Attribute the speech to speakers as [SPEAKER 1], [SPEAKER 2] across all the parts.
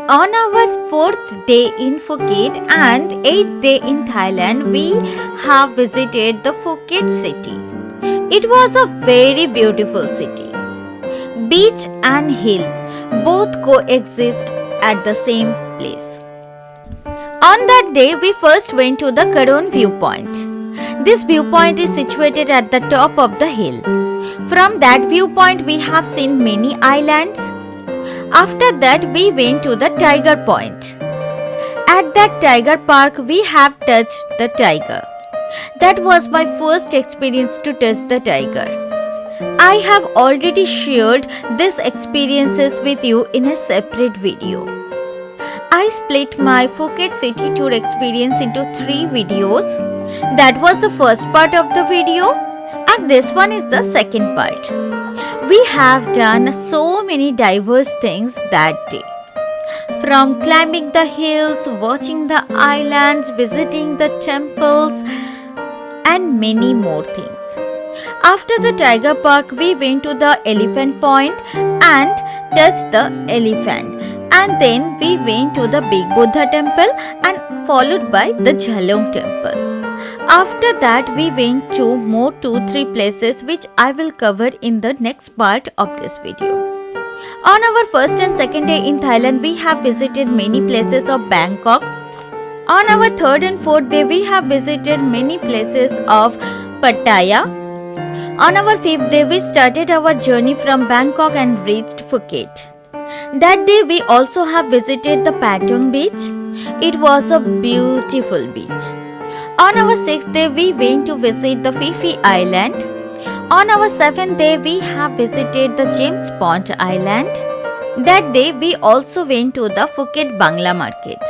[SPEAKER 1] On our fourth day in Phuket and eighth day in Thailand, we have visited the Phuket city. It was a very beautiful city. Beach and hill both coexist at the same place. On that day, we first went to the Karon viewpoint. This viewpoint is situated at the top of the hill. From that viewpoint, we have seen many islands. After that, we went to the Tiger Point. At that tiger park, we have touched the tiger. That was my first experience to touch the tiger. I have already shared these experiences with you in a separate video. I split my Phuket city tour experience into 3 videos. That was the first part of the video, and this one is the second part. We have done so many diverse things that day. From climbing the hills, watching the islands, visiting the temples, and many more things. After the tiger park, we went to the elephant point and touched the elephant. And then we went to the Big Buddha temple and followed by the Jhalong temple. After that, we went to more 2-3 places which I will cover in the next part of this video. On our first and second day in Thailand, we have visited many places of Bangkok. On our third and fourth day, we have visited many places of Pattaya. On our fifth day, we started our journey from Bangkok and reached Phuket. That day, we also have visited the Patong beach. It was a beautiful beach. On our 6th day, we went to visit the Phi Phi Island. On our 7th day, we have visited the James Pond Island. That day, we also went to the Phuket Bangla Market.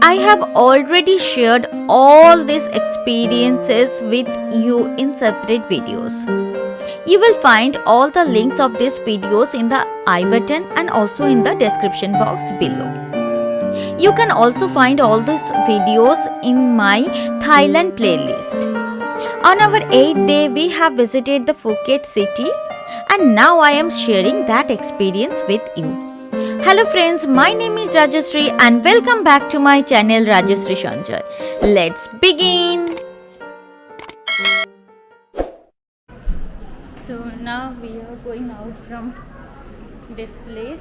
[SPEAKER 1] I have already shared all these experiences with you in separate videos. You will find all the links of these videos in the I button and also in the description box below. You can also find all these videos in my Thailand playlist. On our 8th day, we have visited the Phuket city and now I am sharing that experience with you. Hello friends, my name is Rajashree and welcome back to my channel Rajashree Sanjoy. Let's begin! So now we are going out from this place.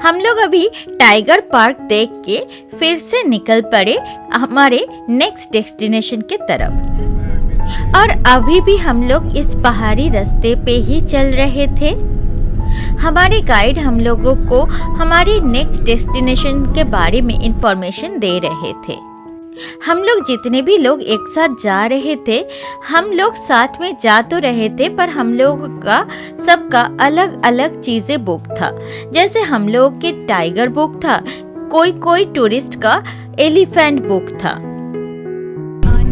[SPEAKER 1] हम लोग अभी tiger park देख के फिर से निकल पड़े हमारे नेक्स्ट डेस्टिनेशन के तरफ। और अभी भी हम लोग इस पहाड़ी रास्ते पे ही चल रहे थे। हमारे गाइड हम लोगों को हमारे नेक्स्ट डेस्टिनेशन के बारे में इंफॉर्मेशन दे रहे थे। हम लोग जितने भी लोग एक साथ जा रहे थे, हम लोग साथ में जा तो रहे थे पर हम लोग का सबका अलग अलग चीज़ें बुक था। जैसे हम लोग के टाइगर बुक था, कोई टूरिस्ट का एलिफेंट बुक था।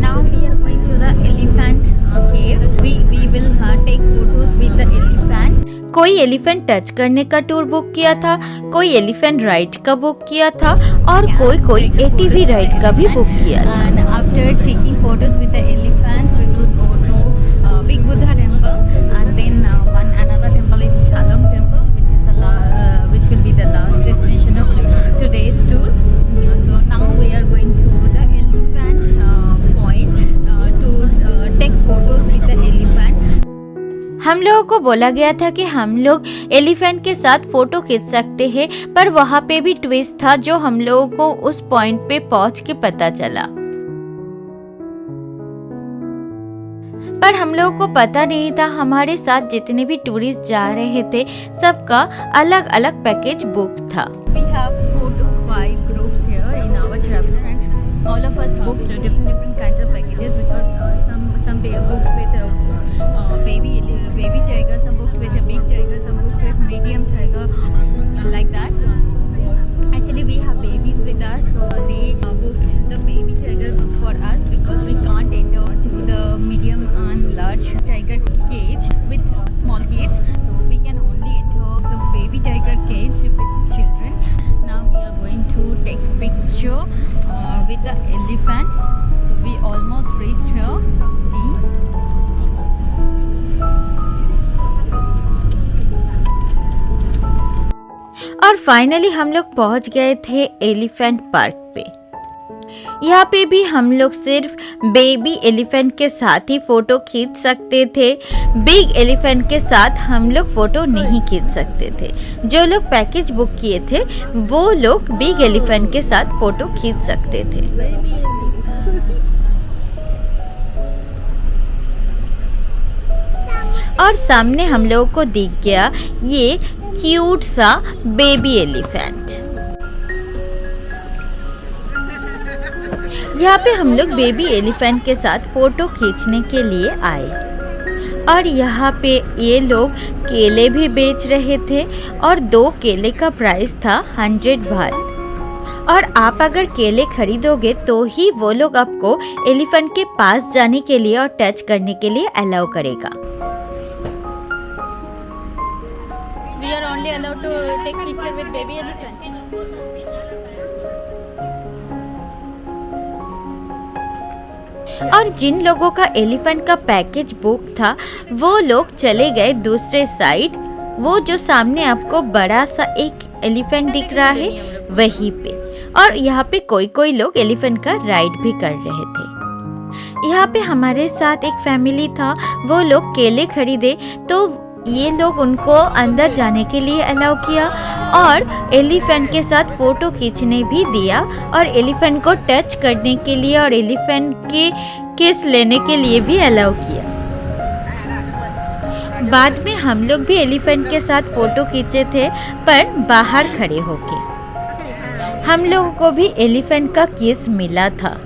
[SPEAKER 1] Now we are going to the elephant cave. We will take photos with the elephant. कोई एलिफेंट टच करने का टूर बुक किया था, कोई एलिफेंट राइड का बुक किया था और कोई एटीवी राइड का भी बुक किया था। And after taking photos with the elephant, we will go to Big Buddha temple and then another temple is Jhalong temple, which will be the last destination of today's tour. So now we are going to the elephant point to take photos with the elephant. हम लोगों को बोला गया था कि हम लोग elephant के साथ फोटो खींच सकते हैं, पर वहाँ पे भी ट्विस्ट था जो हम लोगों को उस पॉइंट पे पहुँच के पता चला। पर हम लोगों को पता नहीं था हमारे साथ जितने भी टूरिस्ट जा रहे थे सबका अलग अलग पैकेज बुक था। We have 4 to 5 groups here in our traveler and all of us booked different kinds of packages because some booked with baby tiger, some booked with a big tiger, some booked with medium tiger, like that. Actually, we have babies with us, so they booked the baby tiger for us because we can't enter to the medium and large tiger cage with small kids. So we can only enter the baby tiger cage with children. Now we are going to take picture with the elephant. So we almost reached here. See. और finally हम लोग पहुंच गए थे elephant park पे। यहाँ पे भी हम लोग सिर्फ बेबी एलिफेंट के साथ ही फोटो खींच सकते थे। बिग एलिफेंट के साथ हम लोग फोटो नहीं खींच सकते थे। जो लोग पैकेज बुक किए थे वो लोग बिग एलिफेंट के साथ फोटो खींच सकते थे। और सामने हम लोगों को दिख गया ये क्यूट सा बेबी एलिफेंट। यहाँ पे हम लोग बेबी एलिफेंट के साथ फोटो खींचने के लिए आए और यहाँ पे ये लोग केले भी बेच रहे थे और 2 केले का प्राइस था 100 बात। और आप अगर केले खरीदोगे तो ही वो लोग आपको एलिफेंट के पास जाने के लिए और टच करने के लिए अलाउ करेगा।
[SPEAKER 2] We are only allowed to take picture with baby elephant.
[SPEAKER 1] और जिन लोगों का एलिफेंट का पैकेज बुक था वो लोग चले गए दूसरे साइड। वो जो सामने आपको बड़ा सा एक एलिफेंट दिख रहा है वहीं पे। और यहाँ पे कोई कोई लोग एलिफेंट का राइड भी कर रहे थे। यहाँ पे हमारे साथ एक फैमिली था, वो लोग केले खरीदे तो ये लोग उनको अंदर जाने के लिए अलाउ किया और एलिफेंट के साथ फोटो खींचने भी दिया और एलिफेंट को टच करने के लिए और एलिफेंट के किस लेने के लिए भी अलाउ किया। बाद में हम लोग भी एलिफेंट के साथ फोटो खींचे थे पर बाहर खड़े होके। हम लोगों को भी एलिफेंट का किस मिला था।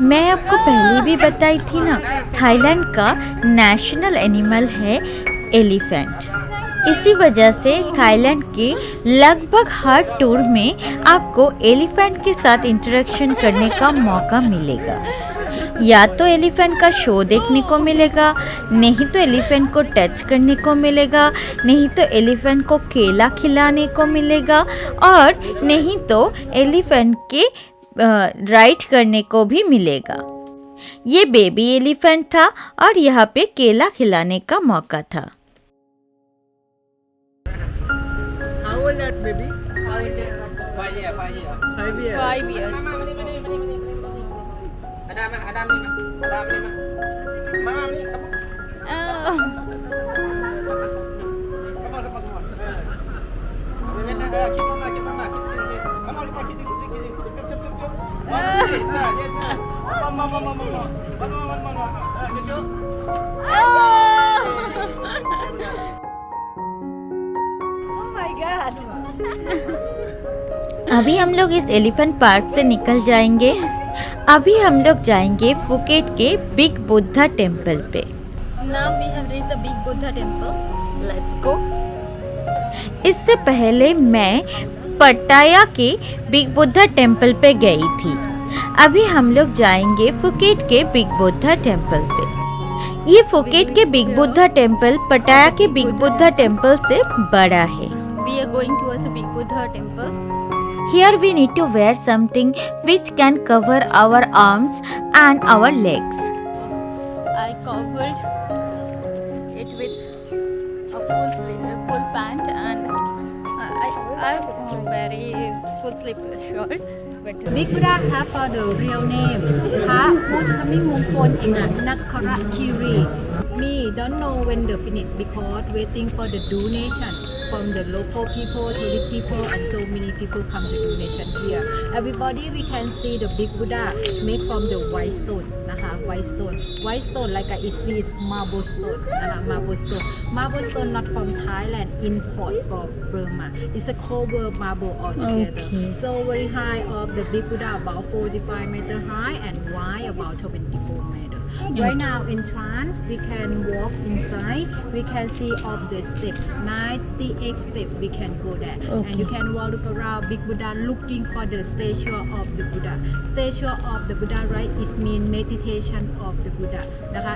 [SPEAKER 1] मैं आपको पहले भी बताई थी ना, थाईलैंड का नेशनल एनिमल है एलिफेंट। इसी वजह से थाईलैंड के लगभग हर टूर में आपको एलिफेंट के साथ इंटरेक्शन करने का मौका मिलेगा। या तो एलिफेंट का शो देखने को मिलेगा, नहीं तो एलिफेंट को टच करने को मिलेगा, नहीं तो एलिफेंट को केला खिलाने को मिलेगा और नहीं तो एलिफेंट के राइड करने को भी मिलेगा। ये बेबी एलिफेंट था और यहाँ पे केला खिलाने का मौका था।
[SPEAKER 3] How old that baby?
[SPEAKER 2] 5 years.
[SPEAKER 3] 5 years.
[SPEAKER 2] 5 years.
[SPEAKER 3] Adam ni ma. Mama ni come on.
[SPEAKER 2] Oh.
[SPEAKER 3] Come on. Kita mama. Come on, kissing. Jump. Yes. Mama. Jump.
[SPEAKER 2] Oh my God.
[SPEAKER 1] अभी हम लोग इस एलिफेंट पार्क से निकल जाएंगे। अभी हम लोग जाएंगे फुकेट के बिग बुद्धा टेम्पल पे।
[SPEAKER 2] Now we have reached the big Buddha temple. Let's go.
[SPEAKER 1] इससे पहले मैं पटाया के बिग बुद्धा टेम्पल पे गई थी। अभी हम लोग जाएंगे फुकेट के बिग बुद्धा टेम्पल पे। ये फुकेट के बिग बुद्धा टेम्पल पटाया के बिग बुद्धा टेम्पल से बड़ा है।
[SPEAKER 2] We are going towards the big Buddha temple.
[SPEAKER 1] Here we need to wear something which can cover our arms and our legs.
[SPEAKER 2] I covered it with a full pant and I'm very full sleeve shirt. But
[SPEAKER 4] Big Buddha have for the real name Ha Muthaming Mongkol Nakara Kiri. Me don't know when the finish because waiting for the donation from the local people, tourist people, and so many people come to donation here. Everybody we can see the Big Buddha made from the white stone, white stone like a is with marble stone, marble stone not from Thailand, import from Burma. It's a cover marble altogether.
[SPEAKER 1] Okay.
[SPEAKER 4] So very high of the Big Buddha about 45 meter high and wide about 24 meter. Right now entrance, we can walk inside. We can see of the step, 98 step. We can go there, and you can walk around Big Buddha, looking for the statue of the Buddha. Statue of the Buddha, right? Is mean meditation of the Buddha.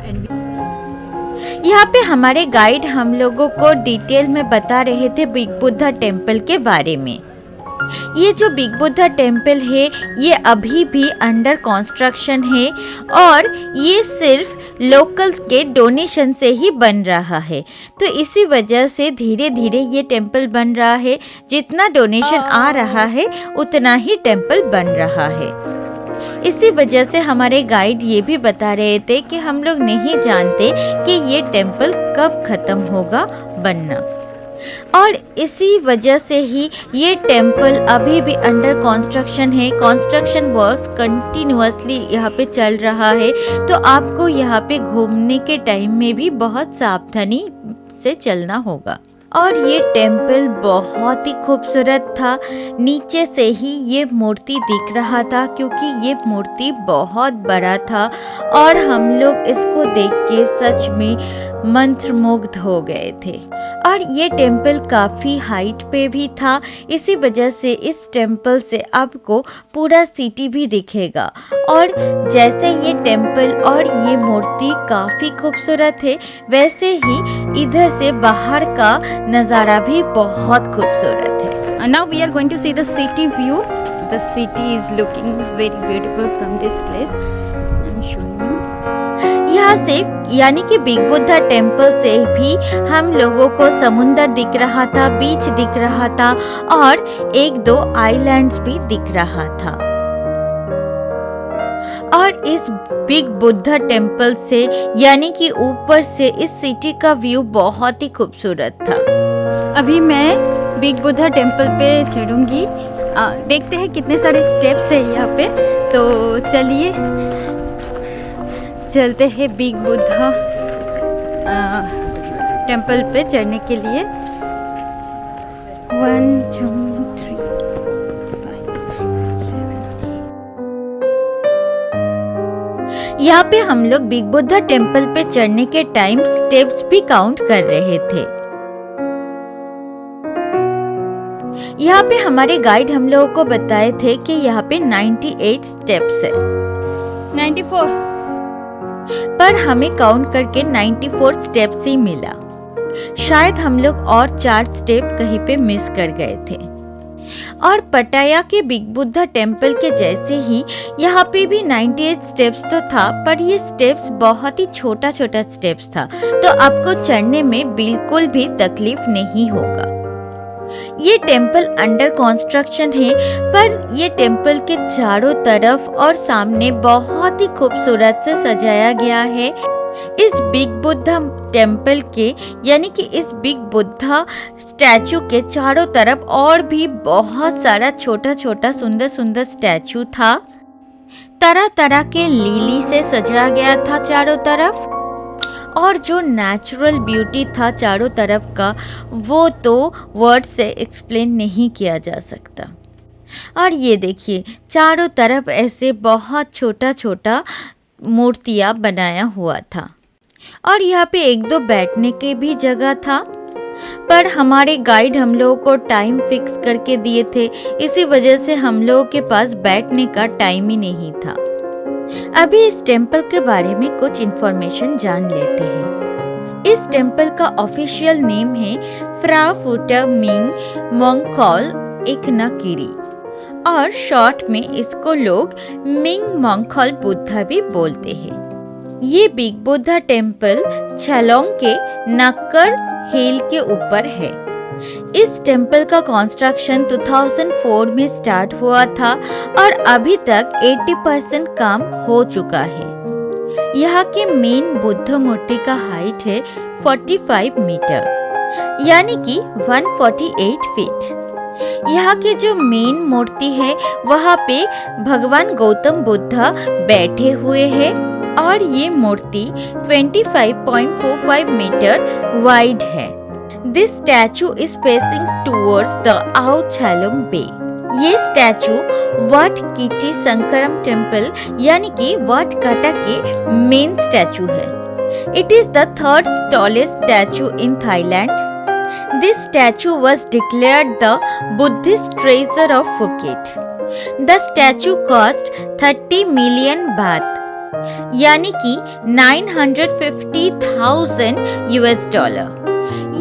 [SPEAKER 4] And
[SPEAKER 1] यहाँ पे हमारे guide हम लोगों को detail में बता रहे थे बिग बुद्धा टेम्पल के बारे में। ये जो बिग बुद्धा टेम्पल है ये अभी भी अंडर कंस्ट्रक्शन है और ये सिर्फ लोकल्स के डोनेशन से ही बन रहा है। तो इसी वजह से धीरे धीरे ये टेम्पल बन रहा है, जितना डोनेशन आ रहा है उतना ही टेम्पल बन रहा है। इसी वजह से हमारे गाइड ये भी बता रहे थे कि हम लोग नहीं जानते कि ये टेम्पल कब खत्म होगा बनना, और इसी वजह से ही ये टेम्पल अभी भी अंडर कंस्ट्रक्शन है। कंस्ट्रक्शन वर्क्स कंटिन्यूअसली यहाँ पे चल रहा है, तो आपको यहाँ पे घूमने के टाइम में भी बहुत सावधानी से चलना होगा। और ये टेम्पल बहुत ही खूबसूरत था। नीचे से ही ये मूर्ति दिख रहा था क्योंकि ये मूर्ति बहुत बड़ा था और हम लोग इसको देख के सच में मंत्रमुग्ध हो गए थे। और ये टेम्पल काफ़ी हाइट पे भी था, इसी वजह से इस टेम्पल से आपको पूरा सिटी भी दिखेगा। और जैसे ये टेम्पल और ये मूर्ति काफ़ी खूबसूरत है, वैसे ही इधर से बाहर का नज़ारा भी बहुत खूबसूरत है।
[SPEAKER 2] Now we are going to see the city view. The city is looking very beautiful from this place. I'm showing you.
[SPEAKER 1] यहाँ से यानी कि बिग बुद्धा टेम्पल से भी हम लोगों को समुंदर दिख रहा था, बीच दिख रहा था और एक दो आइलैंड्स भी दिख रहा था। और इस बिग बुद्धा टेम्पल से यानी कि ऊपर से इस सिटी का व्यू बहुत ही खूबसूरत था।
[SPEAKER 2] अभी मैं बिग बुद्धा टेम्पल पे चढ़ूंगी। देखते हैं कितने सारे स्टेप्स है यहाँ पे, तो चलिए चलते हैं बिग बुद्धा टेम्पल पे चढ़ने के लिए। 1 2 3 4 5 7 8।
[SPEAKER 1] यहाँ पे हम लोग बिग बुद्धा टेम्पल पे चढ़ने के टाइम स्टेप्स भी काउंट कर रहे थे। यहाँ पे हमारे गाइड हम लोगों को बताए थे कि यहाँ पे 98 स्टेप्स है।
[SPEAKER 2] 94,
[SPEAKER 1] पर हमें काउंट करके 94 स्टेप्स ही मिला। शायद हम लोग और 4 स्टेप कहीं पे मिस कर गए थे। और पटाया के बिग बुद्धा टेम्पल के जैसे ही यहाँ पे भी 98 स्टेप्स तो था, पर ये स्टेप्स बहुत ही छोटा छोटा स्टेप्स था, तो आपको चढ़ने में बिल्कुल भी तकलीफ नहीं होगा। ये टेम्पल अंडर कंस्ट्रक्शन है, पर ये टेम्पल के चारों तरफ और सामने बहुत ही खूबसूरत से सजाया गया है। इस बिग बुद्धा टेम्पल के यानी कि इस बिग बुद्धा स्टैचू के चारों तरफ और भी बहुत सारा छोटा छोटा सुंदर सुंदर स्टैचू था। तरह तरह के लिली से सजाया गया था चारों तरफ, और जो नेचुरल ब्यूटी था चारों तरफ का वो तो वर्ड से एक्सप्लेन नहीं किया जा सकता। और ये देखिए चारों तरफ ऐसे बहुत छोटा छोटा मूर्तियाँ बनाया हुआ था, और यहाँ पे एक दो बैठने के भी जगह था, पर हमारे गाइड हम लोगों को टाइम फिक्स करके दिए थे, इसी वजह से हम लोगों के पास बैठने का टाइम ही नहीं था। अभी इस टेम्पल के बारे में कुछ इन्फॉर्मेशन जान लेते हैं। इस टेम्पल का ऑफिशियल नेम है फ्राफुटा मिंग मोंगखोल इकनाकिरी, और शॉर्ट में इसको लोग मिंग मोंगखोल बुद्धा भी बोलते हैं। ये बिग बुद्धा टेम्पल छलोंग के नक्कर हिल के ऊपर है। इस टेम्पल का कंस्ट्रक्शन 2004 में स्टार्ट हुआ था और अभी तक 80% काम हो चुका है। यहाँ के मेन बुद्ध मूर्ति का हाइट है 45 मीटर यानी कि 148 फीट। यहाँ के जो मेन मूर्ति है वहाँ पे भगवान गौतम बुद्ध बैठे हुए हैं, और ये मूर्ति 25.45 मीटर वाइड है। This statue is facing towards the Ao Chalong Bay. ये स्टैचू वट कीटी संकरम टेम्पल यानी कि वट काटा के मेन स्टैचू है। It is the third tallest statue in Thailand. This statue was declared the Buddhist treasure of Phuket. The statue cost 30 million baht यानी कि 950,000 US$।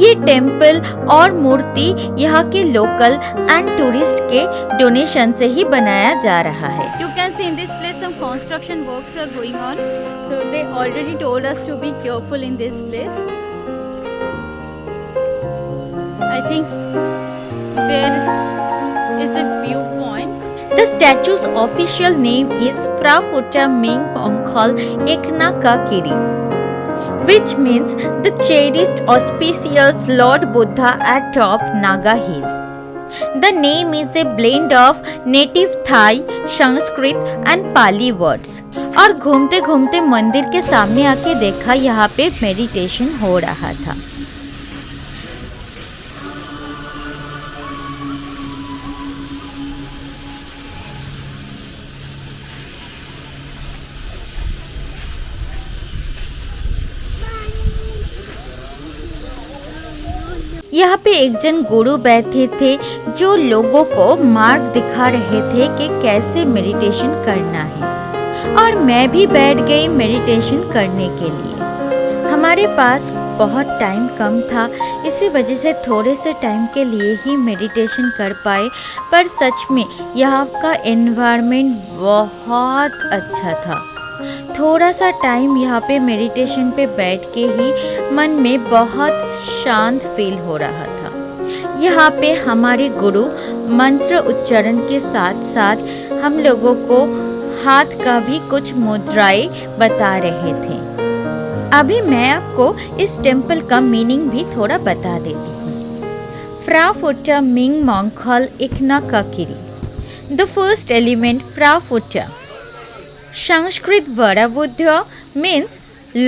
[SPEAKER 1] ये temple और मूर्ति यहाँ के लोकल एंड टूरिस्ट के डोनेशन से ही बनाया जा रहा है।
[SPEAKER 2] You can see in this place some construction works are going on. So they already told us to be careful in this place. I think there is a viewpoint.
[SPEAKER 1] The statue's official name is Phra Phutta Ming Mongkhol Eknakakiri, which means the cherished auspicious Lord Buddha at top Naga Hill. The name is a blend of native Thai, Sanskrit and Pali words. और घूमते घूमते मंदिर के सामने आके देखा यहाँ पे मेडिटेशन हो रहा था। यहाँ पे एक जन गुरु बैठे थे जो लोगों को मार्ग दिखा रहे थे कि कैसे मेडिटेशन करना है, और मैं भी बैठ गई मेडिटेशन करने के लिए। हमारे पास बहुत टाइम कम था, इसी वजह से थोड़े से टाइम के लिए ही मेडिटेशन कर पाए, पर सच में यहाँ का एनवायरनमेंट बहुत अच्छा था। थोड़ा सा टाइम यहाँ पे मेडिटेशन पे बैठ के ही मन में बहुत शांत फील हो रहा था। यहाँ पे हमारे गुरु मंत्र उच्चारण के साथ साथ हम लोगों को हाथ का भी कुछ मुद्राएं बता रहे थे। अभी मैं आपको इस टेम्पल का मीनिंग भी थोड़ा बता देती हूँ। फ्रा फुट्टा मिंग मोंगखोल एकनाकाकिरी। द फर्स्ट एलिमेंट फ्रा फुट्टा, Sanskrit Vara Buddha means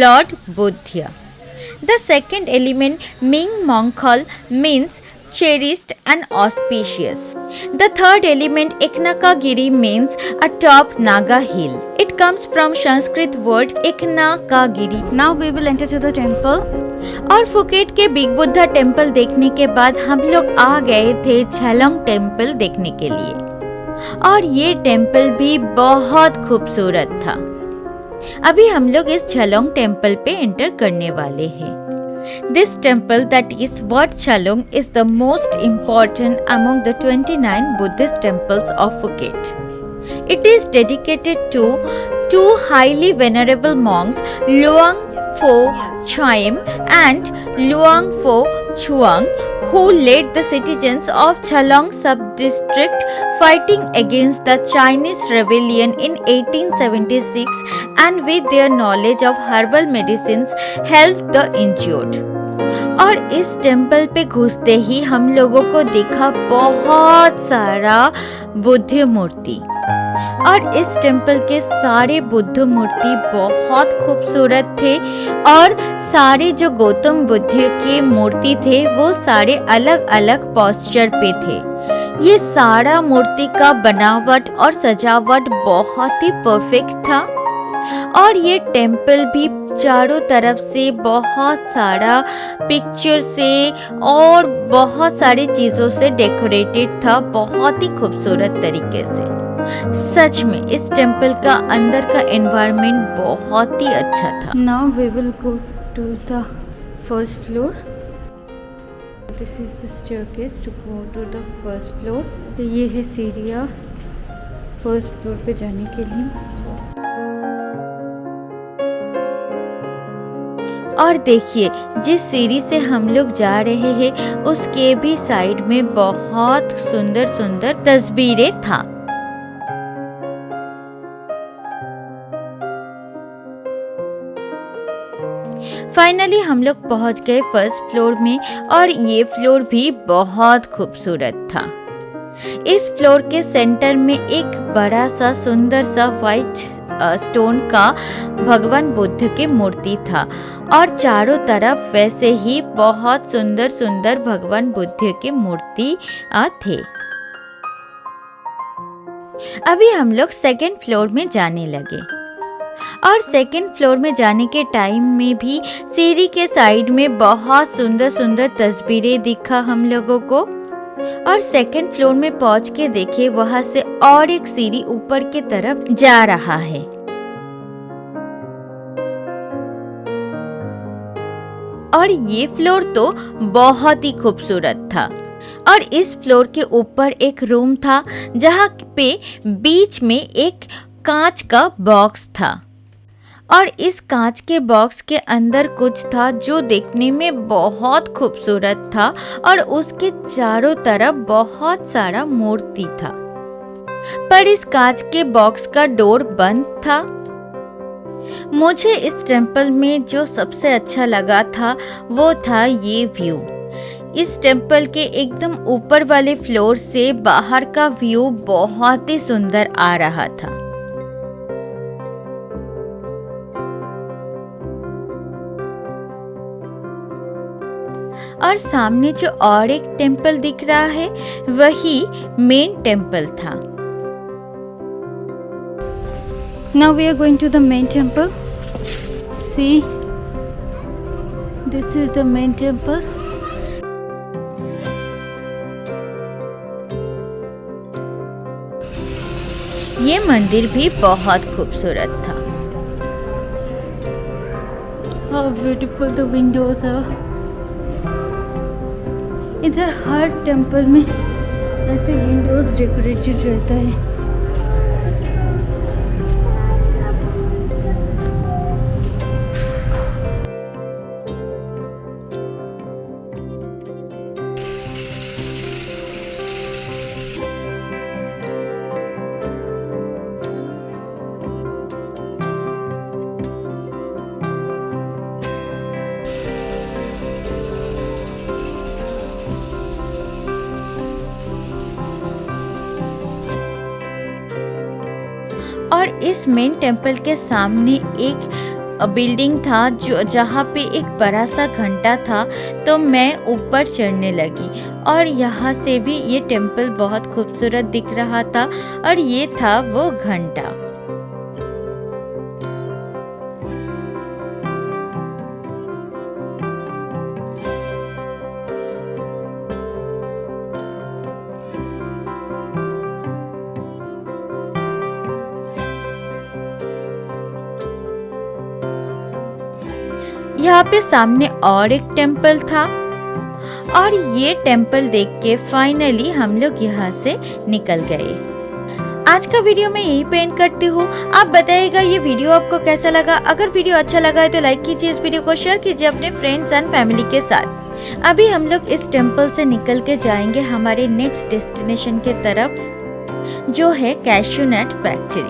[SPEAKER 1] Lord Buddha. The second element Ming Mongkhol means cherished and auspicious. The third element Eknakagiri means atop Naga hill. It comes from Sanskrit word Eknakagiri.
[SPEAKER 2] Now we will enter to the temple.
[SPEAKER 1] और Phuket के big Buddha temple देखने के बाद हम लोग आ गए थे छलोंग temple देखने के लिए, और ये टेम्पल भी बहुत खूबसूरत था। अभी हम लोग इस छलोंग टेम्पल पे एंटर करने वाले हैं। This temple, that is Wat Chalong, is the most important among the 29 Buddhist temples of Phuket. It is dedicated to two highly venerable monks, Luang Pho Chaim and Luang Pho Chuang, who led the citizens of Chalong sub-district fighting against the Chinese rebellion in 1876, and with their knowledge of herbal medicines helped the injured. और इस temple पे घुसते ही हम लोगों को दिखा बहुत सारा बुद्ध मूर्ति, और इस टेम्पल के सारे बुद्ध मूर्ति बहुत खूबसूरत थे, और सारे जो गौतम बुद्ध के मूर्ति थे वो सारे अलग अलग पोस्चर पे थे। ये सारा मूर्ति का बनावट और सजावट बहुत ही परफेक्ट था, और ये टेम्पल भी चारों तरफ से बहुत सारा पिक्चर से और बहुत सारी चीज़ों से डेकोरेटेड था, बहुत ही खूबसूरत तरीके से। सच में इस टेम्पल का अंदर का एनवायरनमेंट बहुत ही अच्छा था।
[SPEAKER 2] Now we will go to the first floor. This is the staircase to go to the first floor. तो ये है सीढ़ियाँ फर्स्ट फ्लोर पे जाने के लिए।
[SPEAKER 1] और देखिए जिस सीढ़ी से हम लोग जा रहे हैं उसके भी साइड में बहुत सुंदर सुंदर तस्वीरें था। फाइनली हम लोग पहुंच गए फर्स्ट फ्लोर में, और ये फ्लोर भी बहुत खूबसूरत था। इस फ्लोर के सेंटर में एक बड़ा सा सुंदर सा व्हाइट स्टोन का भगवान बुद्ध की मूर्ति था, और चारों तरफ वैसे ही बहुत सुंदर सुंदर भगवान बुद्ध की मूर्ति थे। अभी हम लोग सेकेंड फ्लोर में जाने लगे और सेकेंड फ्लोर में जाने के टाइम में भी सीढ़ी के साइड में बहुत सुंदर सुंदर तस्वीरें दिखा हम लोगों को। और सेकेंड फ्लोर में पहुंच के देखे वहां से और एक सीढ़ी ऊपर की तरफ जा रहा है। और ये फ्लोर तो बहुत ही खूबसूरत था। और इस फ्लोर के ऊपर एक रूम था जहाँ पे बीच में एक कांच का बॉक्स था और इस कांच के बॉक्स के अंदर कुछ था जो देखने में बहुत खूबसूरत था और उसके चारों तरफ बहुत सारा मूर्ति था। पर इस कांच के बॉक्स का डोर बंद था। मुझे इस टेम्पल में जो सबसे अच्छा लगा था वो था ये व्यू। इस टेम्पल के एकदम ऊपर वाले फ्लोर से बाहर का व्यू बहुत ही सुंदर आ रहा था। और सामने जो और एक टेम्पल दिख रहा है वही मेन टेम्पल था।
[SPEAKER 2] Now we are going to the main temple. See, this is the main temple.
[SPEAKER 1] ये मंदिर भी बहुत खूबसूरत था।
[SPEAKER 2] How beautiful the windows are. इधर हर टेम्पल में ऐसे विंडोज डेकोरेटेड रहता है।
[SPEAKER 1] और इस मेन टेम्पल के सामने एक बिल्डिंग था जो जहाँ पे एक बड़ा सा घंटा था। तो मैं ऊपर चढ़ने लगी और यहाँ से भी ये टेम्पल बहुत खूबसूरत दिख रहा था और ये था वो घंटा। यहाँ पे सामने और एक टेम्पल था और ये टेम्पल देख के फाइनली हम लोग यहाँ से निकल गए। आज का वीडियो मैं यहीं पे एंड करती हूँ। आप बताइएगा ये वीडियो आपको कैसा लगा। अगर वीडियो अच्छा लगा है तो लाइक कीजिए, इस वीडियो को शेयर कीजिए अपने फ्रेंड्स एंड फैमिली के साथ। अभी हम लोग इस टेम्पल से निकल के जाएंगे हमारे नेक्स्ट डेस्टिनेशन के तरफ जो है कैश्यू नट फैक्ट्री।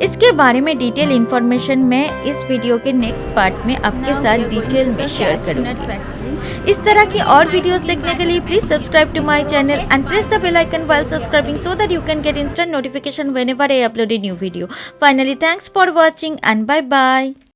[SPEAKER 1] इसके बारे में डिटेल इन्फॉर्मेशन मैं इस वीडियो के नेक्स्ट पार्ट में आपके साथ डिटेल में शेयर करूंगी। इस तरह की और वीडियोस देखने के लिए please subscribe to my channel and press the bell icon while subscribing so that you can get instant notification whenever I upload a new video. Finally, thanks for watching and bye bye.